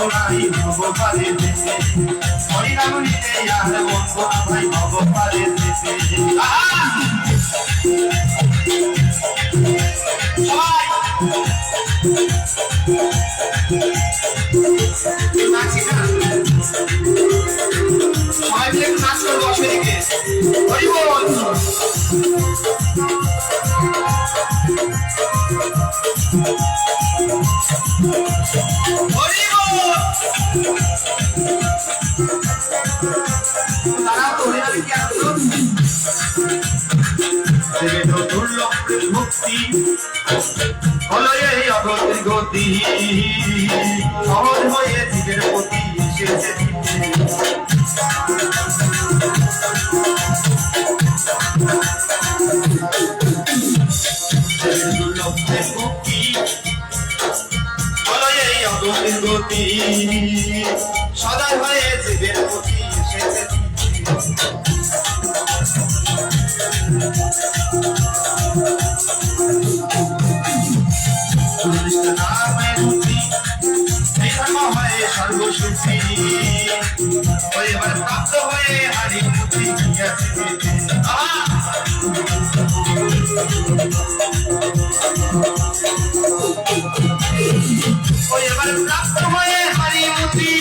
নাই ভগবানের দেশে হরিনাম নিতে আর বন্ধু ভাই ভগবানের দেশে সবাই মিলে নাচ করবো সেদিকে হরি বল ভক্তি হলো এই অগতির গতি সহজ হয়ে জীবের প্রতি এসেছে ভক্তি হলো এই অগতির গতি সদা হয়ে জীবের প্রতি এসেছে সর্বসুখী এবার প্রাপ্ত হয়ে হারি মুক্তি এবার প্রাপ্ত হয়ে হারি মুক্তি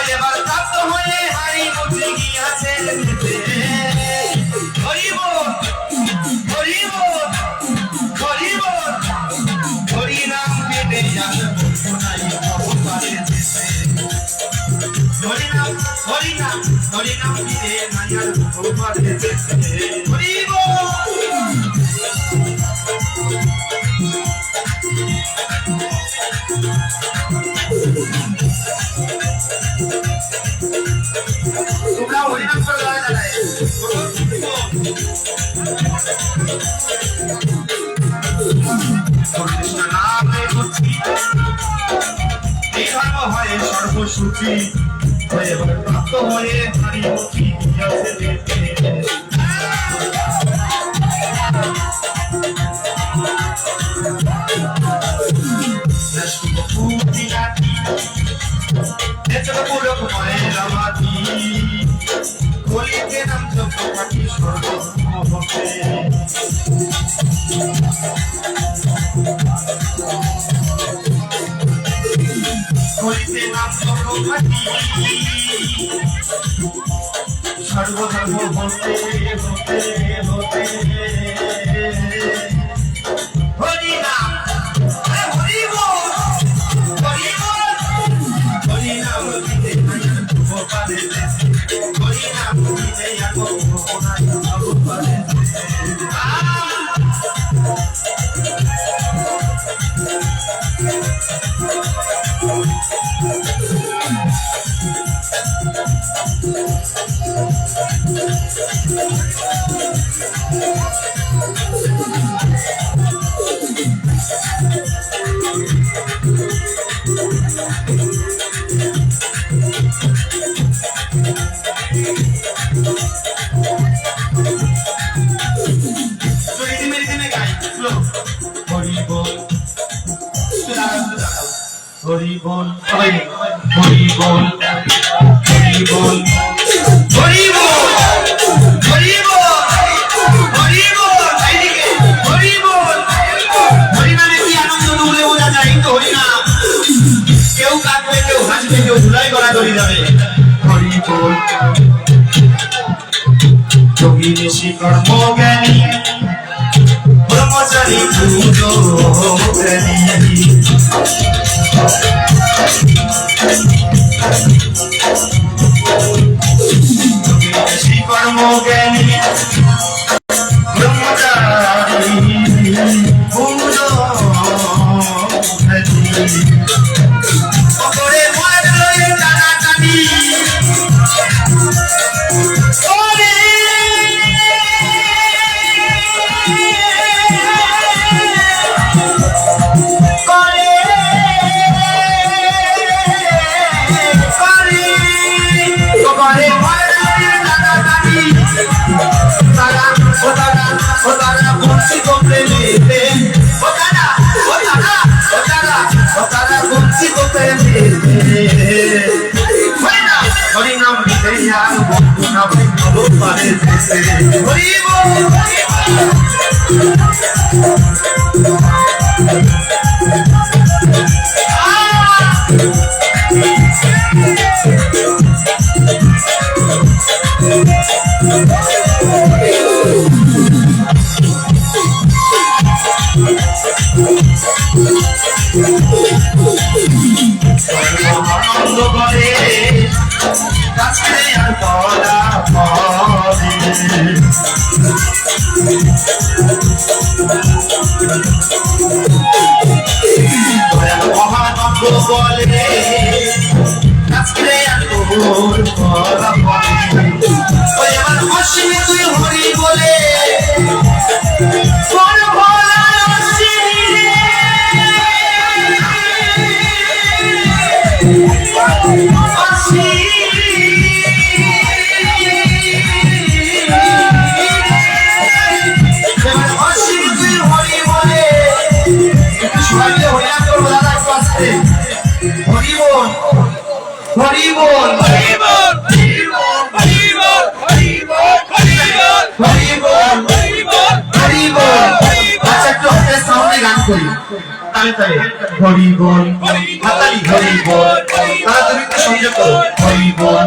এবার প্রাপ্ত হয়ে হারি মুক্তি গিয়াছে হরিব হরিব হরিব হরিনাম পেটে হরিনাম হরিনাম হরিনাম দিলে মায়ার ভগবানের দেশে হরিব তোমরা হরিনাম করে দাঁড়ায় কৃষ্ণ নামে ভক্তি এই ধর্ম হয় সর্বসুখী হয়ে প্রাপ্ত হয়ে হারি মুক্তি বলিতে নাম চক্রপাঠি সর্বভূতে বলিতে নাম চক্রপাঠি সর্বধর্ম হতে হতে হতে হরিনাম হরিনাম দিতে ভগবানের দেশে হরিনাম দিতে ভগবানের দেশে হরি বল হরি বল হরি বল হরি বল হরি বল হরি বল এইদিকে হরি বল হরি মানে কি আনন্দ তুলে বোঝা যায় তো হরি না কেউ কাঁদবে কেউ হাসবে কেউ ধুলাই করা ধরে যাবে হরি বল যোগী ঋষি কর্মজ্ঞানী ব্রহ্মচারী পুজো জ্ঞানী যোগী কর্মজ্ঞানী ব্রহ্মচারী পুজো করে মরে টানাটানি হরি নাম দিতে আর বন্ধু নাম ভালো পারে হরি বল আনন্দ করে কাছে আর বলা পরে মহানন্দ বলে কাছে আর বলা পরে ওই আমার অসীমে তুই হরি বলে হরি বল হরি বল হরি বল হরি বল হরি বল হরি বল হরি বল আচ্ছা একটু আমাদের সামনে গান করি তালে তালে হরি বল হাতালি হরি বল তারা তুমি একটু সংযোগ করো হরি বল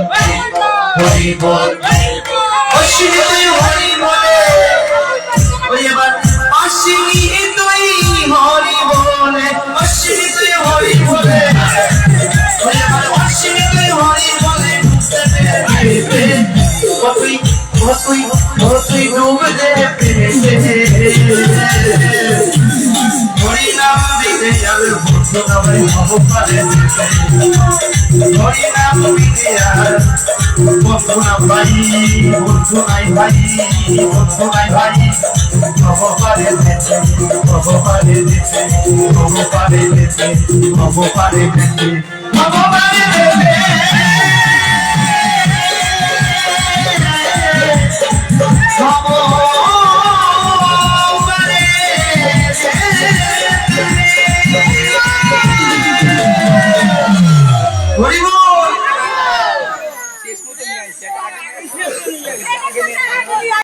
হরি বল অশ্বিনী তুই হরি বলে ওই এবার অশ্বিনী তুই হরি বলে অশ্বিনী তুই হরি বলে ওই এবার অশ্বিনী তুই হরি বলে তুই ডুবে দে হরি নাম দিতে যাবে বন্ধু নামে হব পারে হরি নাম দিতে আর বন্ধু না ভাই বন্ধু নাই ভাই বন্ধু নাই ভাই হব পারে হব পারে হব পারে হব পারে হব পারে